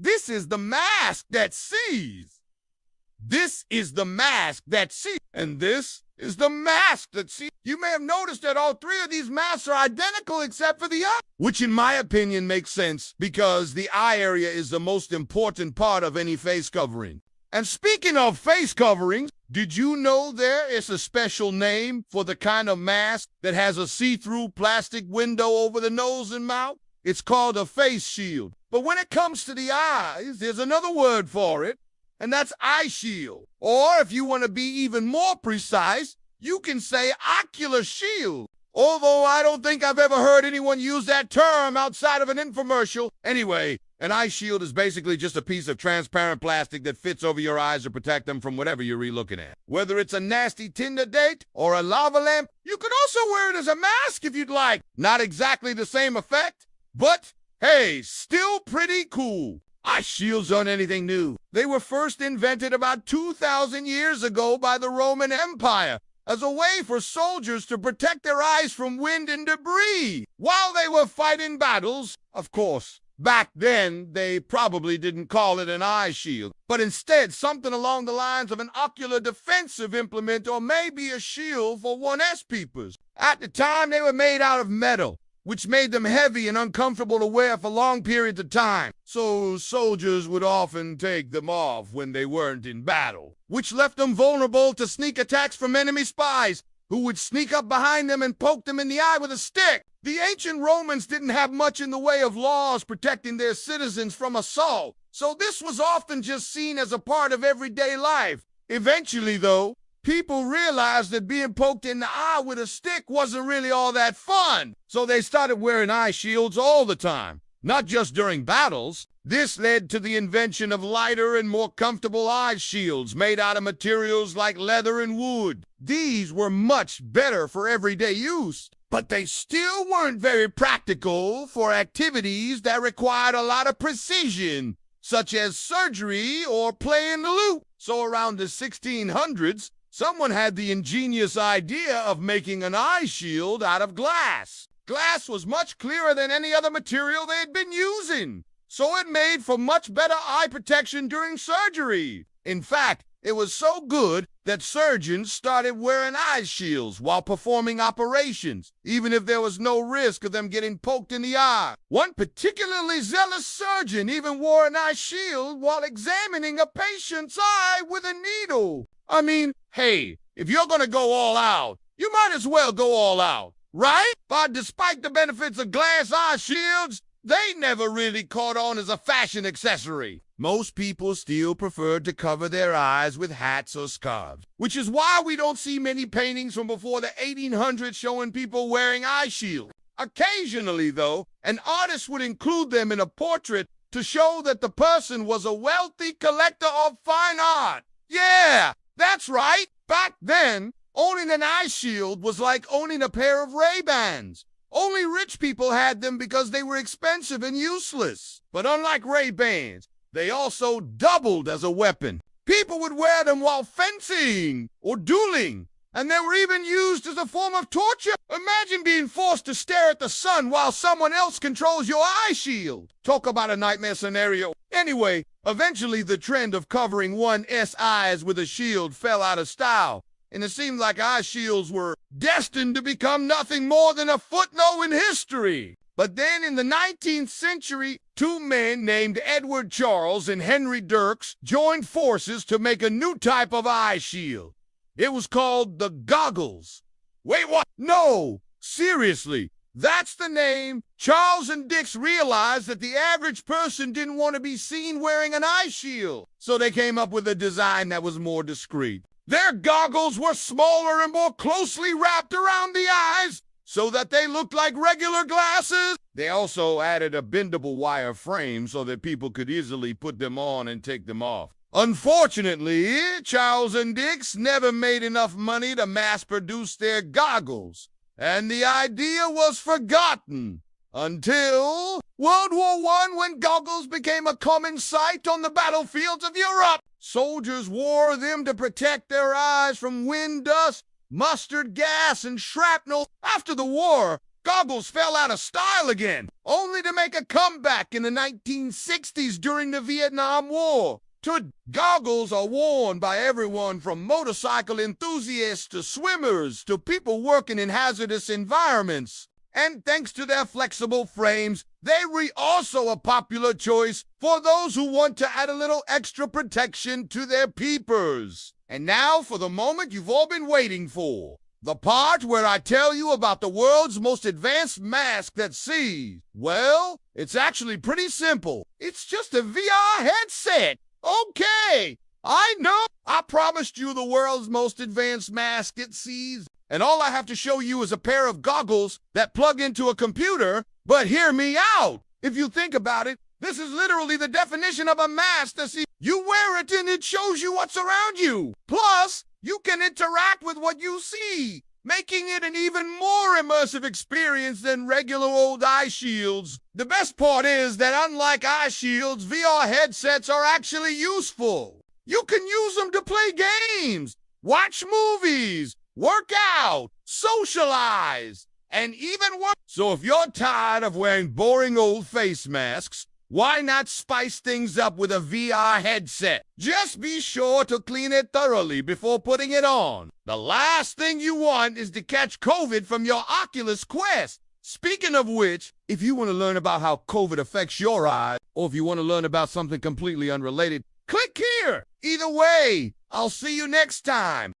This is the mask that sees. This is the mask that sees. And this is the mask that sees. You may have noticed that all three of these masks are identical except for the eye, which in my opinion makes sense because the eye area is the most important part of any face covering. And speaking of face coverings, did you know there is a special name for the kind of mask that has a see-through plastic window over the nose and mouth? It's called a face shield. But when it comes to the eyes, there's another word for it, and that's eye shield. Or if you want to be even more precise, you can say ocular shield. Although I don't think I've ever heard anyone use that term outside of an infomercial. Anyway, an eye shield is basically just a piece of transparent plastic that fits over your eyes to protect them from whatever you're re-looking at. Whether it's a nasty Tinder date or a lava lamp, you could also wear it as a mask if you'd like. Not exactly the same effect, but hey, still pretty cool. Eye shields aren't anything new. They were first invented about 2,000 years ago by the Roman Empire as a way for soldiers to protect their eyes from wind and debris while they were fighting battles. Of course, back then, they probably didn't call it an eye shield, but instead something along the lines of an ocular defensive implement or maybe a shield for 1S peepers. At the time, they were made out of metal, which made them heavy and uncomfortable to wear for long periods of time. So soldiers would often take them off when they weren't in battle, which left them vulnerable to sneak attacks from enemy spies who would sneak up behind them and poke them in the eye with a stick. The ancient Romans didn't have much in the way of laws protecting their citizens from assault, so this was often just seen as a part of everyday life. Eventually, though, people realized that being poked in the eye with a stick wasn't really all that fun, so they started wearing eye shields all the time, not just during battles. This led to the invention of lighter and more comfortable eye shields made out of materials like leather and wood. These were much better for everyday use, but they still weren't very practical for activities that required a lot of precision, such as surgery or playing the lute. So around the 1600s, someone had the ingenious idea of making an eye shield out of glass. Glass was much clearer than any other material they had been using, so it made for much better eye protection during surgery. In fact, it was so good that surgeons started wearing eye shields while performing operations, even if there was no risk of them getting poked in the eye. One particularly zealous surgeon even wore an eye shield while examining a patient's eye with a needle. I mean, hey, if you're gonna go all out, you might as well go all out, right? But despite the benefits of glass eye shields, they never really caught on as a fashion accessory. Most people still preferred to cover their eyes with hats or scarves, which is why we don't see many paintings from before the 1800s showing people wearing eye shields. Occasionally, though, an artist would include them in a portrait to show that the person was a wealthy collector of fine art. Yeah, that's right. Back then, owning an eye shield was like owning a pair of Ray-Bans. Only rich people had them because they were expensive and useless. But unlike Ray-Bans, they also doubled as a weapon. People would wear them while fencing or dueling, and they were even used as a form of torture. Imagine being forced to stare at the sun while someone else controls your eye shield. Talk about a nightmare scenario. Anyway, eventually the trend of covering 1S eyes with a shield fell out of style, and it seemed like eye shields were destined to become nothing more than a footnote in history. But then in the 19th century, two men named Edward Charles and Henry Dirks joined forces to make a new type of eye shield. It was called the goggles. Wait, what? No, seriously, that's the name. Charles and Dix realized that the average person didn't want to be seen wearing an eye shield, so they came up with a design that was more discreet. Their goggles were smaller and more closely wrapped around the eyes so that they looked like regular glasses. They also added a bendable wire frame so that people could easily put them on and take them off. Unfortunately, Charles and Dix never made enough money to mass-produce their goggles, and the idea was forgotten until World War I, when goggles became a common sight on the battlefields of Europe. Soldiers wore them to protect their eyes from wind, dust, mustard gas, and shrapnel. After the war, goggles fell out of style again, only to make a comeback in the 1960s during the Vietnam War. Goggles are worn by everyone from motorcycle enthusiasts to swimmers to people working in hazardous environments. And thanks to their flexible frames, they're also a popular choice for those who want to add a little extra protection to their peepers. And now for the moment you've all been waiting for. The part where I tell you about the world's most advanced mask that sees. Well, it's actually pretty simple. It's just a VR headset. Okay, I know. I promised you the world's most advanced mask it sees, and all I have to show you is a pair of goggles that plug into a computer. But hear me out. If you think about it, this is literally the definition of a mask that sees. You wear it and it shows you what's around you. Plus, you can interact with what you see, making it an even more immersive experience than regular old eye shields. The best part is that unlike eye shields, VR headsets are actually useful. You can use them to play games, watch movies, work out, socialize, and even work. So if you're tired of wearing boring old face masks, why not spice things up with a VR headset? Just be sure to clean it thoroughly before putting it on. The last thing you want is to catch COVID from your Oculus Quest. Speaking of which, if you want to learn about how COVID affects your eyes, or if you want to learn about something completely unrelated, click here. Either way, I'll see you next time.